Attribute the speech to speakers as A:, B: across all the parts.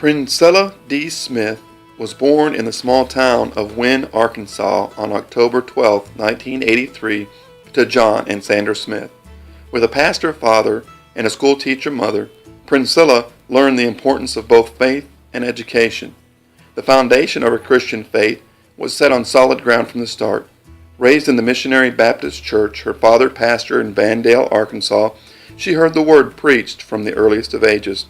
A: Princella D. Smith was born in the small town of Wynne, Arkansas on October 12, 1983, to John and Sandra Smith. With a pastor father and a schoolteacher mother, Princella learned the importance of both faith and education. The foundation of her Christian faith was set on solid ground from the start. Raised in the Missionary Baptist Church, her father pastored in Vandale, Arkansas, she heard the word preached from the earliest of ages.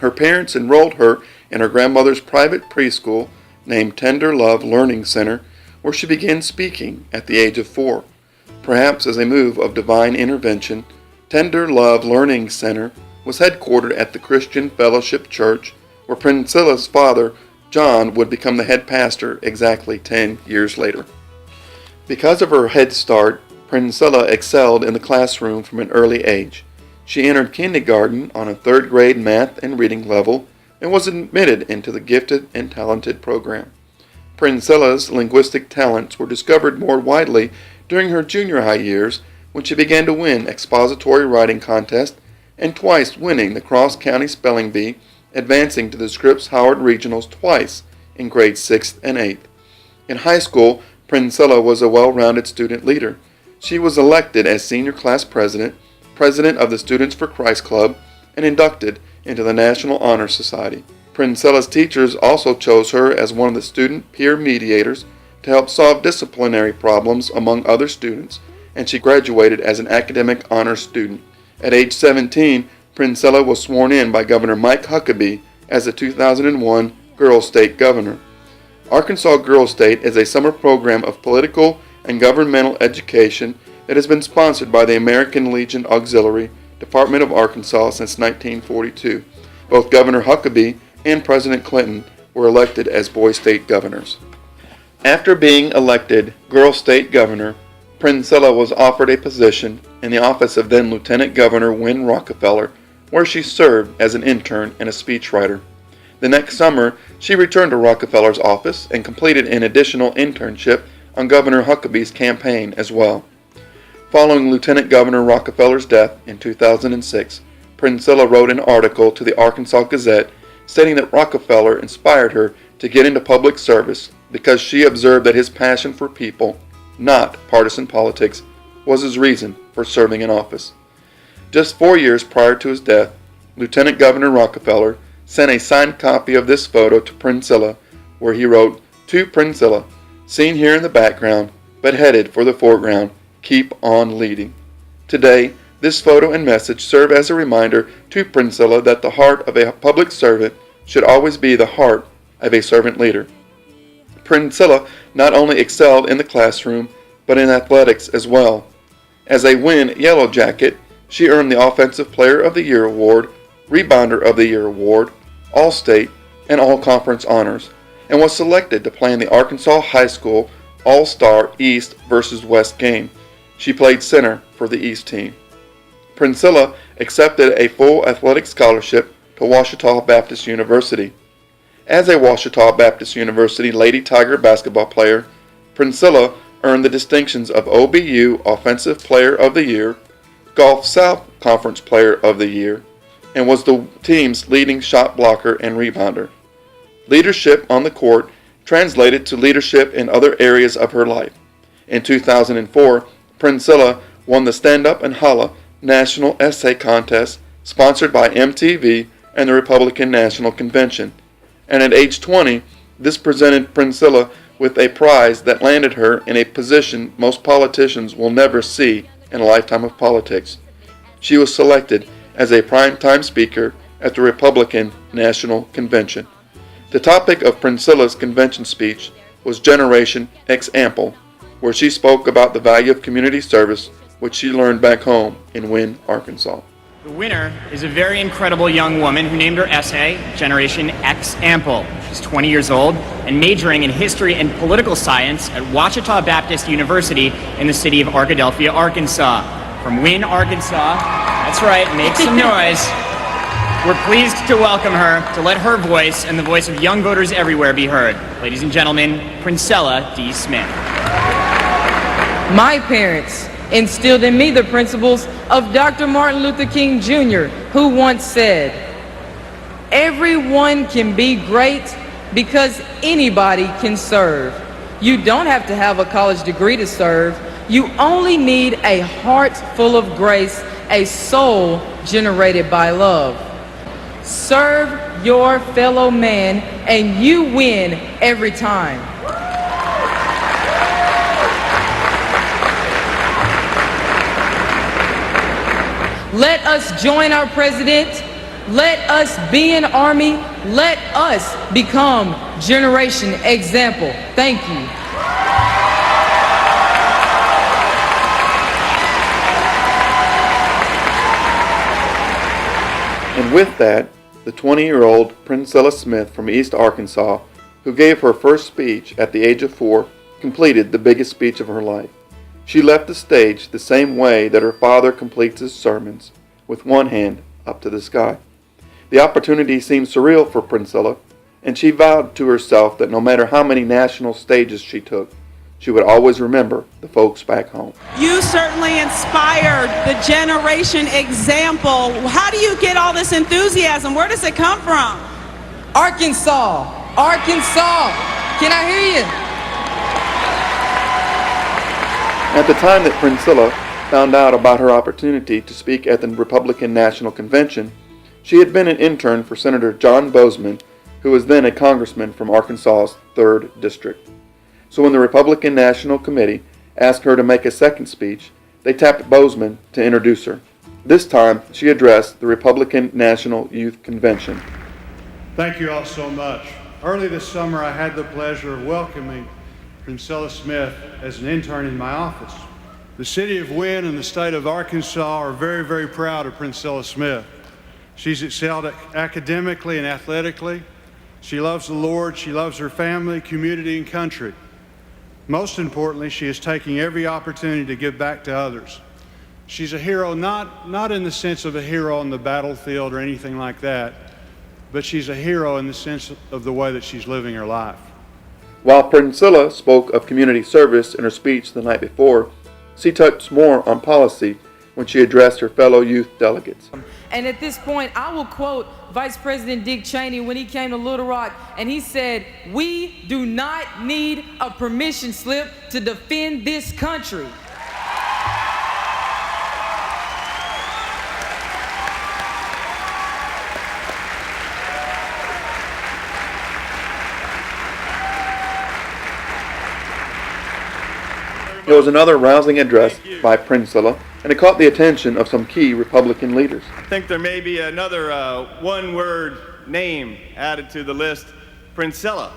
A: Her parents enrolled her in her grandmother's private preschool named Tender Love Learning Center, where she began speaking at the age of 4. Perhaps as a move of divine intervention, Tender Love Learning Center was headquartered at the Christian Fellowship Church, where Princella's father, John, would become the head pastor exactly 10 years later. Because of her head start, Princella excelled in the classroom from an early age. She entered kindergarten on a third grade math and reading level and was admitted into the Gifted and Talented program. Princella's linguistic talents were discovered more widely during her junior high years when she began to win expository writing contests and twice winning the cross-county spelling bee, advancing to the Scripps Howard Regionals twice in grades 6th and 8th. In high school, Princella was a well-rounded student leader. She was elected as senior class president of the Students for Christ Club, and inducted into the National Honor Society. Princella's teachers also chose her as one of the student peer mediators to help solve disciplinary problems among other students, and she graduated as an academic honors student. At age 17, Princella was sworn in by Governor Mike Huckabee as the 2001 Girls State Governor. Arkansas Girls State is a summer program of political and governmental education that has been sponsored by the American Legion Auxiliary Department of Arkansas since 1942. Both Governor Huckabee and President Clinton were elected as boy state governors. After being elected Girl State Governor, Princella was offered a position in the office of then Lieutenant Governor Wynne Rockefeller, where she served as an intern and a speechwriter. The next summer, she returned to Rockefeller's office and completed an additional internship on Governor Huckabee's campaign as well. Following Lieutenant Governor Rockefeller's death in 2006, Princella wrote an article to the Arkansas Gazette stating that Rockefeller inspired her to get into public service because she observed that his passion for people, not partisan politics, was his reason for serving in office. Just 4 years prior to his death, Lieutenant Governor Rockefeller sent a signed copy of this photo to Princella, where he wrote, "To Princella, seen here in the background, but headed for the foreground, keep on leading." Today, this photo and message serve as a reminder to Princella that the heart of a public servant should always be the heart of a servant leader. Princella not only excelled in the classroom, but in athletics as well. As a Wynne Yellow Jacket, she earned the Offensive Player of the Year award, Rebounder of the Year award, All-State, and All-Conference honors, and was selected to play in the Arkansas High School All-Star East versus West game. She played center for the East team. Princella accepted a full athletic scholarship to Ouachita Baptist University. As a Ouachita Baptist University Lady Tiger basketball player, Princella earned the distinctions of OBU Offensive Player of the Year, Gulf South Conference Player of the Year, and was the team's leading shot blocker and rebounder. Leadership on the court translated to leadership in other areas of her life. In 2004, Princella won the Stand Up and Holla National Essay Contest sponsored by MTV and the Republican National Convention. And at age 20, this presented Princella with a prize that landed her in a position most politicians will never see in a lifetime of politics. She was selected as a primetime speaker at the Republican National Convention. The topic of Princella's convention speech was Generation X Ample, where she spoke about the value of community service, which she learned back home in Wynne, Arkansas.
B: The winner is a very incredible young woman who named her essay Generation X Ample. She's 20 years old and majoring in history and political science at Ouachita Baptist University in the city of Arkadelphia, Arkansas. From Wynne, Arkansas, that's right, make some noise. We're pleased to welcome her, to let her voice and the voice of young voters everywhere be heard. Ladies and gentlemen, Princella D. Smith.
C: My parents instilled in me the principles of Dr. Martin Luther King Jr., who once said, Everyone can be great because anybody can serve. You don't have to have a college degree to serve. You only need a heart full of grace, a soul generated by love. Serve your fellow man and you win every time. Let us join our president. Let us be an army. Let us become Generation Example. Thank you.
A: And with that, the 20-year-old Princella Smith from East Arkansas, who gave her first speech at the age of 4, completed the biggest speech of her life. She left the stage the same way that her father completes his sermons, with one hand up to the sky. The opportunity seemed surreal for Princella, and she vowed to herself that no matter how many national stages she took, she would always remember the folks back home.
D: You certainly inspired the generation example. How do you get all this enthusiasm? Where does it come from?
C: Arkansas. Arkansas. Can I hear you?
A: At the time that Princella found out about her opportunity to speak at the Republican National Convention, she had been an intern for Senator John Bozeman, who was then a congressman from Arkansas's 3rd District. So when the Republican National Committee asked her to make a second speech, they tapped Bozeman to introduce her. This time, she addressed the Republican National Youth Convention.
E: Thank you all so much. Early this summer, I had the pleasure of welcoming Princella Smith as an intern in my office. The city of Wynne and the state of Arkansas are very, very proud of Princella Smith. She's excelled academically and athletically. She loves the Lord, she loves her family, community, and country. Most importantly, she is taking every opportunity to give back to others. She's a hero, not in the sense of a hero on the battlefield or anything like that, but she's a hero in the sense of the way that she's living her life.
A: While Princella spoke of community service in her speech the night before, she touched more on policy when she addressed her fellow youth delegates.
C: And at this point, I will quote Vice President Dick Cheney when he came to Little Rock, and he said, "We do not need a permission slip to defend this country."
A: It was another rousing address by Princella, and it caught the attention of some key Republican leaders.
F: I think there may be another one-word name added to the list, Princella.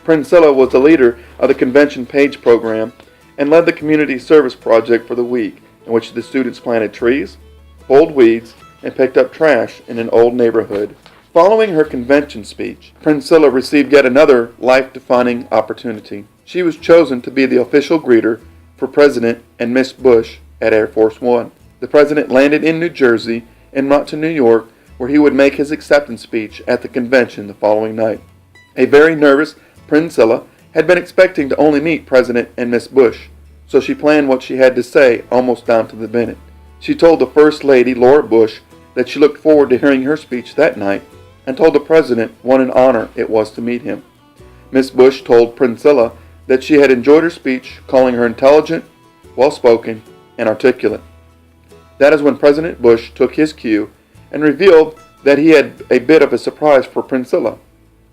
A: Princella was the leader of the convention page program and led the community service project for the week, in which the students planted trees, pulled weeds, and picked up trash in an old neighborhood. Following her convention speech, Princella received yet another life-defining opportunity. She was chosen to be the official greeter for President and Miss Bush at Air Force One. The president landed in New Jersey en route to New York, where he would make his acceptance speech at the convention the following night. A very nervous Princella had been expecting to only meet President and Miss Bush, so she planned what she had to say almost down to the minute. She told the First Lady, Laura Bush, that she looked forward to hearing her speech that night, and told the president what an honor it was to meet him. Miss Bush told Princella that she had enjoyed her speech, calling her intelligent, well-spoken, and articulate. That is when President Bush took his cue and revealed that he had a bit of a surprise for Princella.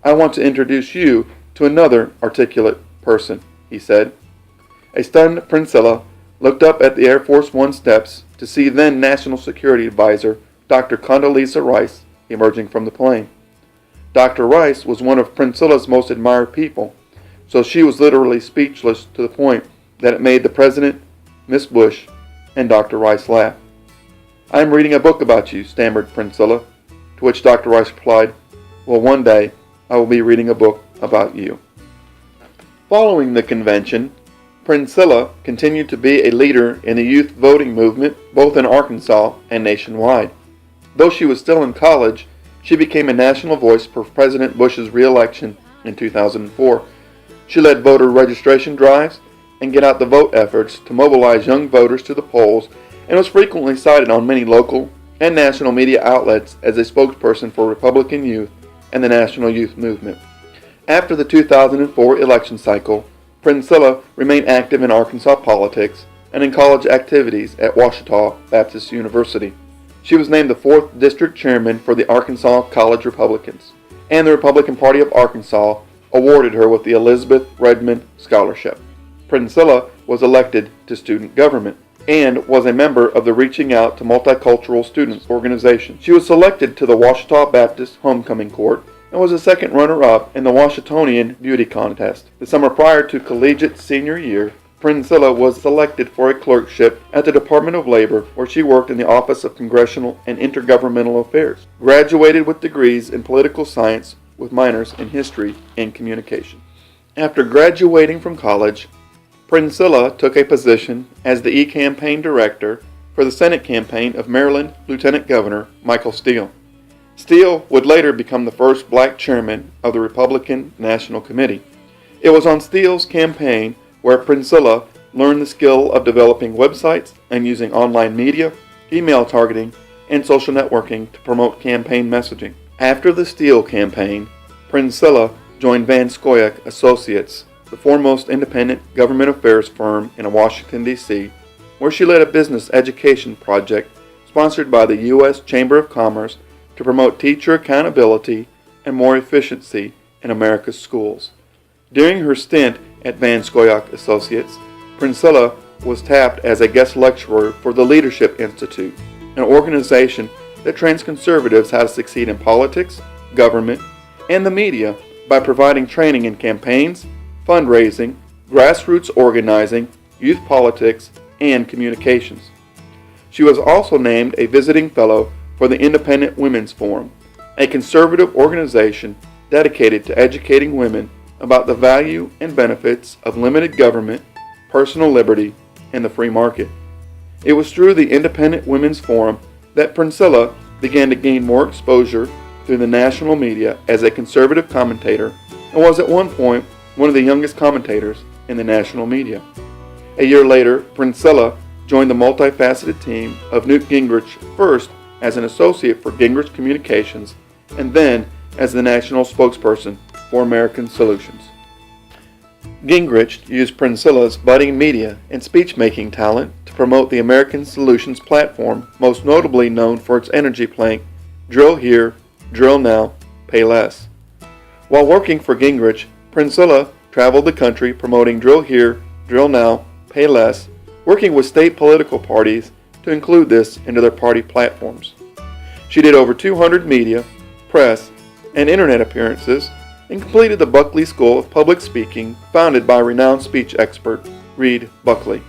A: "I want to introduce you to another articulate person," he said. A stunned Princella looked up at the Air Force One steps to see then National Security Advisor Dr. Condoleezza Rice emerging from the plane. Dr. Rice was one of Princella's most admired people, so she was literally speechless to the point that it made the President, Miss Bush, and Dr. Rice laugh. "I am reading a book about you," stammered Princella, to which Dr. Rice replied, "Well, one day I will be reading a book about you." Following the convention, Princella continued to be a leader in the youth voting movement both in Arkansas and nationwide. Though she was still in college, she became a national voice for President Bush's re-election in 2004. She led voter registration drives and get out the vote efforts to mobilize young voters to the polls and was frequently cited on many local and national media outlets as a spokesperson for Republican youth and the national youth movement. After the 2004 election cycle, Princella remained active in Arkansas politics and in college activities at Ouachita Baptist University. She was named the 4th District Chairman for the Arkansas College Republicans, and the Republican Party of Arkansas awarded her with the Elizabeth Redmond Scholarship. Princella was elected to student government and was a member of the Reaching Out to Multicultural Students organization. She was selected to the Ouachita Baptist Homecoming Court and was a second runner-up in the Washingtonian Beauty Contest. The summer prior to collegiate senior year, Princella was selected for a clerkship at the Department of Labor, where she worked in the Office of Congressional and Intergovernmental Affairs. Graduated with degrees in political science with minors in history and communication. After graduating from college, Princella took a position as the e-campaign director for the Senate campaign of Maryland Lieutenant Governor Michael Steele. Steele would later become the first black chairman of the Republican National Committee. It was on Steele's campaign where Princella learned the skill of developing websites and using online media, email targeting, and social networking to promote campaign messaging. After the Steele campaign, Princella joined Van Scoyoc Associates, the foremost independent government affairs firm in Washington, D.C., where she led a business education project sponsored by the U.S. Chamber of Commerce to promote teacher accountability and more efficiency in America's schools. During her stint at Van Scoyoc Associates, Princella was tapped as a guest lecturer for the Leadership Institute, an organization that trains conservatives how to succeed in politics, government, and the media by providing training in campaigns, fundraising, grassroots organizing, youth politics, and communications. She was also named a visiting fellow for the Independent Women's Forum, a conservative organization dedicated to educating women about the value and benefits of limited government, personal liberty, and the free market. It was through the Independent Women's Forum that Princella began to gain more exposure through the national media as a conservative commentator and was at one point one of the youngest commentators in the national media. A year later, Princella joined the multifaceted team of Newt Gingrich, first as an associate for Gingrich Communications and then as the national spokesperson for American Solutions. Gingrich used Princella's budding media and speech-making talent to promote the American Solutions platform, most notably known for its energy plank, Drill Here, Drill Now, Pay Less. While working for Gingrich, Princella traveled the country promoting Drill Here, Drill Now, Pay Less, working with state political parties to include this into their party platforms. She did over 200 media, press, and internet appearances and completed the Buckley School of Public Speaking, founded by renowned speech expert Reed Buckley.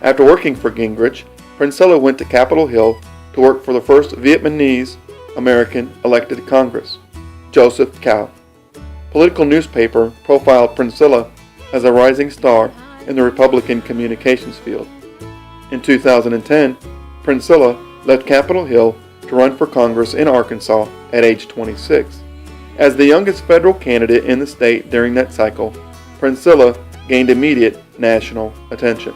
A: After working for Gingrich, Princella went to Capitol Hill to work for the first Vietnamese American elected to Congress, Joseph Cao. Political newspaper profiled Princella as a rising star in the Republican communications field. In 2010, Princella left Capitol Hill to run for Congress in Arkansas at age 26. As the youngest federal candidate in the state during that cycle, Princella gained immediate national attention.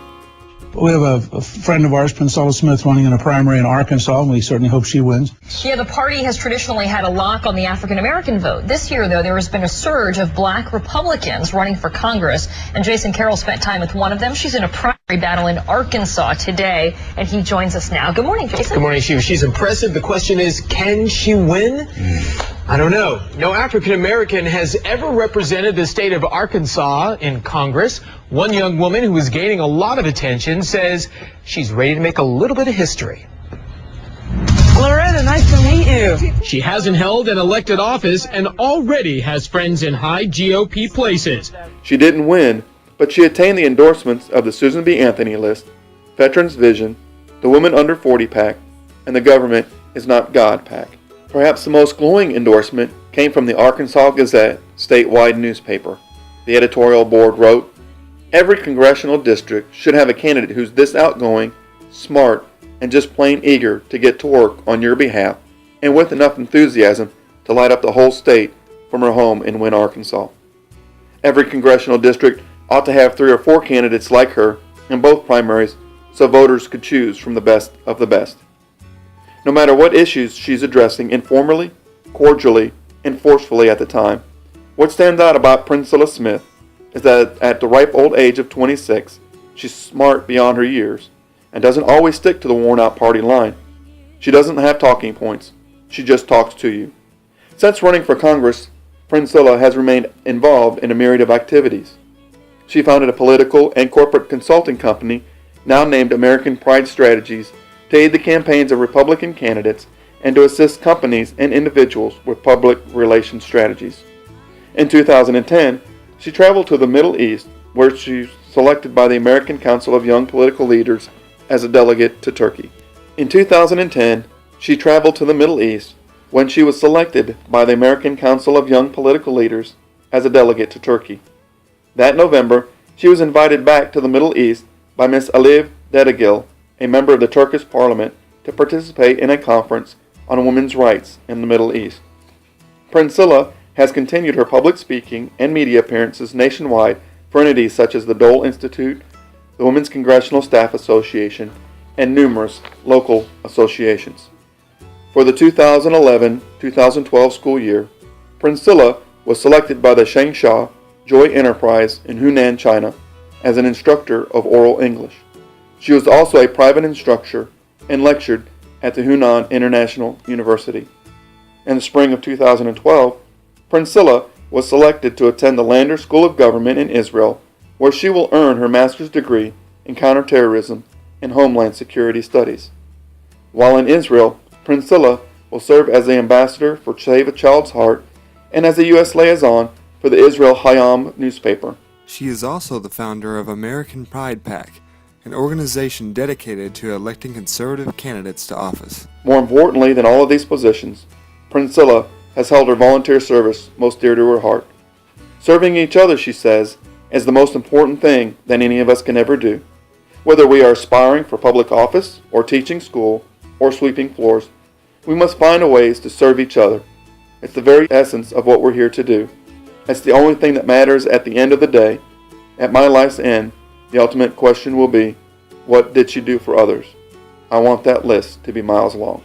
G: We have a friend of ours, Princella Smith, running in a primary in Arkansas, and we certainly hope she wins.
H: Yeah, the party has traditionally had a lock on the African-American vote. This year, though, there has been a surge of black Republicans running for Congress, and Jason Carroll spent time with one of them. She's in a primary battle in Arkansas today, and he joins us now. Good morning, Jason.
I: Good morning, Shiv. She's impressive. The question is, can she win? I don't know. No African-American has ever represented the state of Arkansas in Congress. One young woman who is gaining a lot of attention says she's ready to make a little bit of history.
C: Loretta, nice to meet you.
I: She hasn't held an elected office and already has friends in high GOP places.
A: She didn't win, but she attained the endorsements of the Susan B. Anthony List, Veterans Vision, the Women Under 40 PAC, and the Government Is Not God PAC. Perhaps the most glowing endorsement came from the Arkansas Gazette statewide newspaper. The editorial board wrote, "Every congressional district should have a candidate who's this outgoing, smart, and just plain eager to get to work on your behalf, and with enough enthusiasm to light up the whole state from her home in Wynne, Arkansas. Every congressional district ought to have 3 or 4 candidates like her in both primaries so voters could choose from the best of the best. No matter what issues she's addressing informally, cordially, and forcefully at the time, what stands out about Princella Smith is that at the ripe old age of 26, she's smart beyond her years and doesn't always stick to the worn-out party line. She doesn't have talking points. She just talks to you. Since running for Congress, Princella has remained involved in a myriad of activities. She founded a political and corporate consulting company now named American Pride Strategies to aid the campaigns of Republican candidates and to assist companies and individuals with public relations strategies. In 2010, she traveled to the Middle East, where she was selected by the American Council of Young Political Leaders as a delegate to Turkey. In 2010, she traveled to the Middle East when she was selected by the American Council of Young Political Leaders as a delegate to Turkey. That November, she was invited back to the Middle East by Ms. Aliv Dedegil, a member of the Turkish parliament, to participate in a conference on women's rights in the Middle East. Princella has continued her public speaking and media appearances nationwide for entities such as the Dole Institute, the Women's Congressional Staff Association, and numerous local associations. For the 2011-2012 school year, Princella was selected by the Shengsha Joy Enterprise in Hunan, China, as an instructor of oral English. She was also a private instructor and lectured at the Hunan International University. In the spring of 2012, Princella was selected to attend the Lander School of Government in Israel, where she will earn her master's degree in counterterrorism and homeland security studies. While in Israel, Princella will serve as the ambassador for Save a Child's Heart and as a U.S. liaison for the Israel Hayam newspaper.
J: She is also the founder of American Pride PAC, an organization dedicated to electing conservative candidates to office.
A: More importantly than all of these positions, Princella has held her volunteer service most dear to her heart. Serving each other, she says, is the most important thing that any of us can ever do. Whether we are aspiring for public office, or teaching school, or sweeping floors, we must find ways to serve each other. It's the very essence of what we're here to do. It's the only thing that matters at the end of the day. At my life's end, the ultimate question will be, what did she do for others? I want that list to be miles long.